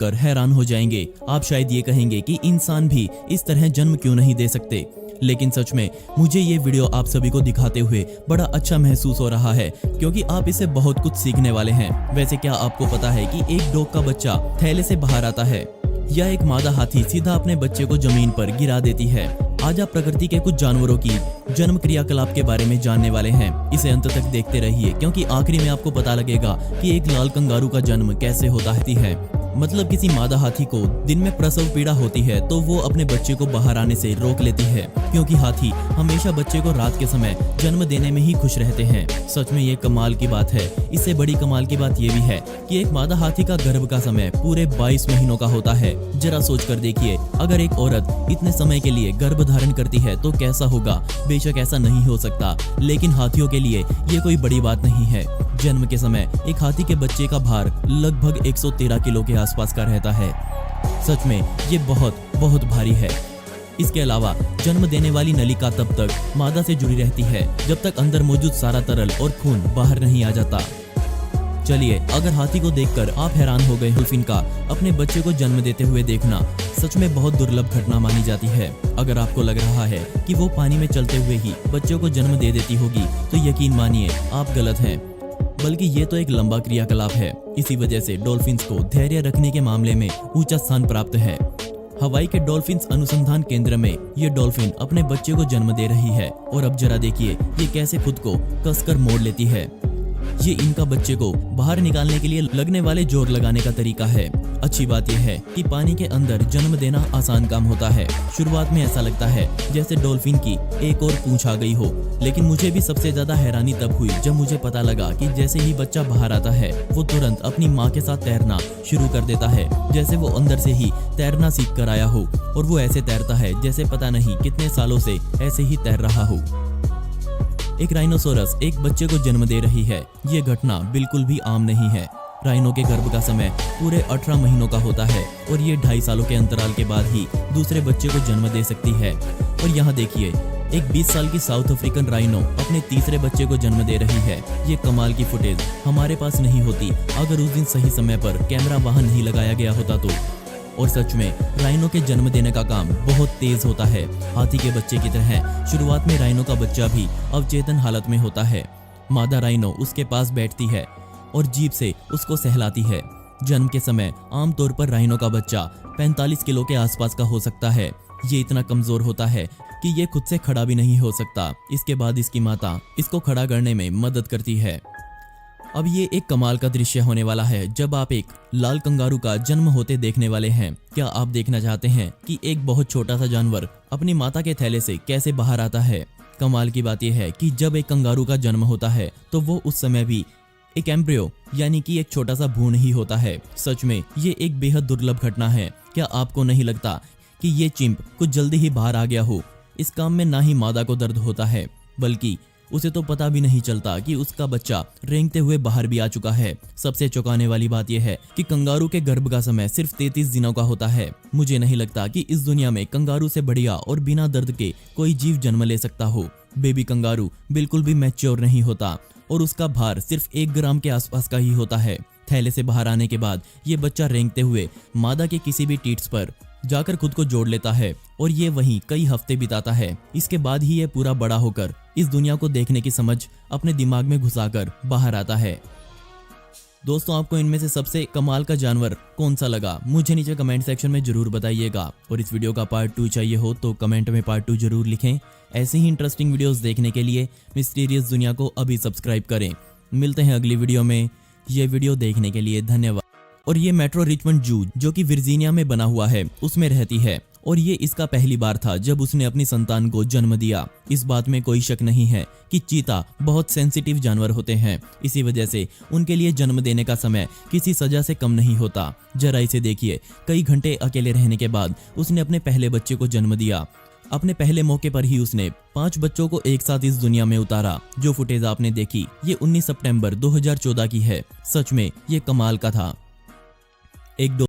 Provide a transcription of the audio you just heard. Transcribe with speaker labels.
Speaker 1: कर हैरान हो जाएंगे। आप शायद ये कहेंगे कि इंसान भी इस तरह जन्म क्यों नहीं दे सकते, लेकिन सच में मुझे ये वीडियो आप सभी को दिखाते हुए बड़ा अच्छा महसूस हो रहा है, क्योंकि आप इससे बहुत कुछ सीखने वाले हैं। वैसे क्या आपको पता है कि एक डॉग का बच्चा थैले से बाहर आता है या एक मादा हाथी सीधा अपने बच्चे को जमीन पर गिरा देती है। आज आप प्रकृति के कुछ जानवरों की जन्म क्रियाकलाप के बारे में जानने वाले हैं। इसे अंत तक देखते रहिए, क्योंकि आखिरी में आपको पता लगेगा कि एक लाल कंगारू का जन्म कैसे होता है। मतलब किसी मादा हाथी को दिन में प्रसव पीड़ा होती है तो वो अपने बच्चे को बाहर आने से रोक लेती है, क्योंकि हाथी हमेशा बच्चे को रात के समय जन्म देने में ही खुश रहते हैं। सच में ये कमाल की बात है। इससे बड़ी कमाल की बात ये भी है कि एक मादा हाथी का गर्भ का समय पूरे 22 महीनों का होता है। जरा सोच कर देखिए, अगर एक औरत इतने समय के लिए गर्भ धारण करती है तो कैसा होगा। बेशक ऐसा नहीं हो सकता, लेकिन हाथियों के लिए ये कोई बड़ी बात नहीं है। जन्म के समय एक हाथी के बच्चे का भार लगभग 113 किलो के आसपास का रहता है। सच में ये बहुत बहुत भारी है। इसके अलावा जन्म देने वाली नलिका तब तक मादा से जुड़ी रहती है जब तक अंदर मौजूद सारा तरल और खून बाहर नहीं आ जाता। चलिए, अगर हाथी को देखकर आप हैरान हो गए, डॉल्फिन का अपने बच्चे को जन्म देते हुए देखना सच में बहुत दुर्लभ घटना मानी जाती है। अगर आपको लग रहा है कि वो पानी में चलते हुए ही बच्चों को जन्म दे देती होगी तो यकीन मानिए आप गलत हैं, बल्कि ये तो एक लंबा क्रियाकलाप है। इसी वजह से डॉल्फिन्स को धैर्य रखने के मामले में ऊंचा स्थान प्राप्त है। हवाई के डॉल्फिन्स अनुसंधान केंद्र में ये डॉल्फिन अपने बच्चे को जन्म दे रही है, और अब जरा देखिए ये कैसे खुद को कसकर मोड़ लेती है। ये इनका बच्चे को बाहर निकालने के लिए लगने वाले जोर लगाने का तरीका है। अच्छी बात यह है कि पानी के अंदर जन्म देना आसान काम होता है। शुरुआत में ऐसा लगता है जैसे डॉल्फिन की एक और पूंछ आ गई हो, लेकिन मुझे भी सबसे ज्यादा हैरानी तब हुई जब मुझे पता लगा कि जैसे ही बच्चा बाहर आता है वो तुरंत अपनी माँ के साथ तैरना शुरू कर देता है, जैसे वो अंदर से ही तैरना सीख कर आया हो। और वो ऐसे तैरता है जैसे पता नहीं कितने सालों से ऐसे ही तैर रहा हो। एक राइनोसोरस एक बच्चे को जन्म दे रही है। ये घटना बिल्कुल भी आम नहीं है। राइनो के गर्भ का समय पूरे 18 महीनों का होता है, और ये 2.5 सालों के अंतराल के बाद ही दूसरे बच्चे को जन्म दे सकती है। और यहाँ देखिए, एक 20 साल की साउथ अफ्रीकन राइनो अपने तीसरे बच्चे को जन्म दे रही है। ये कमाल की फुटेज हमारे पास नहीं होती अगर उस दिन सही समय पर कैमरा वहां नहीं लगाया गया होता तो। और सच में राइनो के जन्म देने का काम बहुत तेज होता है। हाथी के बच्चे की तरह शुरुआत में राइनो का बच्चा भी अवचेतन हालत में होता है। मादा राइनो उसके पास बैठती है और जीभ से उसको सहलाती है। जन्म के समय आमतौर पर राइनो का बच्चा 45 किलो के आसपास का हो सकता है। ये इतना कमजोर होता है कि ये खुद से खड़ा भी नहीं हो सकता। इसके बाद इसकी माता इसको खड़ा करने में मदद करती है। अब ये एक कमाल का दृश्य होने वाला है जब आप एक लाल कंगारू का जन्म होते देखने वाले हैं। क्या आप देखना चाहते हैं कि एक बहुत छोटा सा जानवर अपनी माता के थैले से कैसे बाहर आता है? कमाल की बात यह है कि जब एक कंगारू का जन्म होता है तो वो उस समय भी एक एम्ब्रियो यानी कि एक छोटा सा भ्रूण ही होता है। सच में ये एक बेहद दुर्लभ घटना है। क्या आपको नहीं लगता कि ये चिंप कुछ जल्दी ही बाहर आ गया हो? इस काम में ना ही मादा को दर्द होता है, बल्कि उसे तो पता भी नहीं चलता कि उसका बच्चा रेंगते हुए बाहर भी आ चुका है। सबसे चौंकाने वाली बात यह है कि कंगारू के गर्भ का समय सिर्फ 33 दिनों का होता है। मुझे नहीं लगता कि इस दुनिया में कंगारू से बढ़िया और बिना दर्द के कोई जीव जन्म ले सकता हो। बेबी कंगारू बिल्कुल भी मैच्योर नहीं होता और उसका भार सिर्फ 1 ग्राम के आसपास का ही होता है। थैले से बाहर आने के बाद ये बच्चा रेंगते हुए मादा के किसी भी टीट्स पर जाकर खुद को जोड़ लेता है, और ये वहीं कई हफ्ते बिताता है। इसके बाद ही ये पूरा बड़ा होकर इस दुनिया को देखने की समझ अपने दिमाग में घुसाकर बाहर आता है। दोस्तों, आपको इनमें से सबसे कमाल का जानवर कौन सा लगा? मुझे नीचे कमेंट सेक्शन में जरूर बताइएगा। और इस वीडियो का पार्ट 2 चाहिए हो तो कमेंट में पार्ट 2 जरूर लिखें। ऐसे ही इंटरेस्टिंग वीडियोस देखने के लिए मिस्टीरियस दुनिया को अभी सब्सक्राइब करें। मिलते हैं अगली वीडियो में। ये वीडियो देखने के लिए धन्यवाद। और ये मेट्रो रिचमंड जू जो कि वर्जीनिया में बना हुआ है उसमें रहती है, और ये इसका पहली बार था जब उसने अपनी संतान को जन्म दिया। इस बात में कोई शक नहीं है कि चीता बहुत सेंसिटिव जानवर होते हैं। इसी वजह से उनके लिए जन्म देने का समय किसी सजा से कम नहीं होता। जरा इसे देखिए, कई घंटे अकेले रहने के बाद उसने अपने पहले बच्चे को जन्म दिया। अपने पहले मौके पर ही उसने 5 बच्चों को एक साथ इस दुनिया में उतारा। जो फुटेज आपने देखी ये 19 सितंबर 2014 की है। सच में ये कमाल का था। एक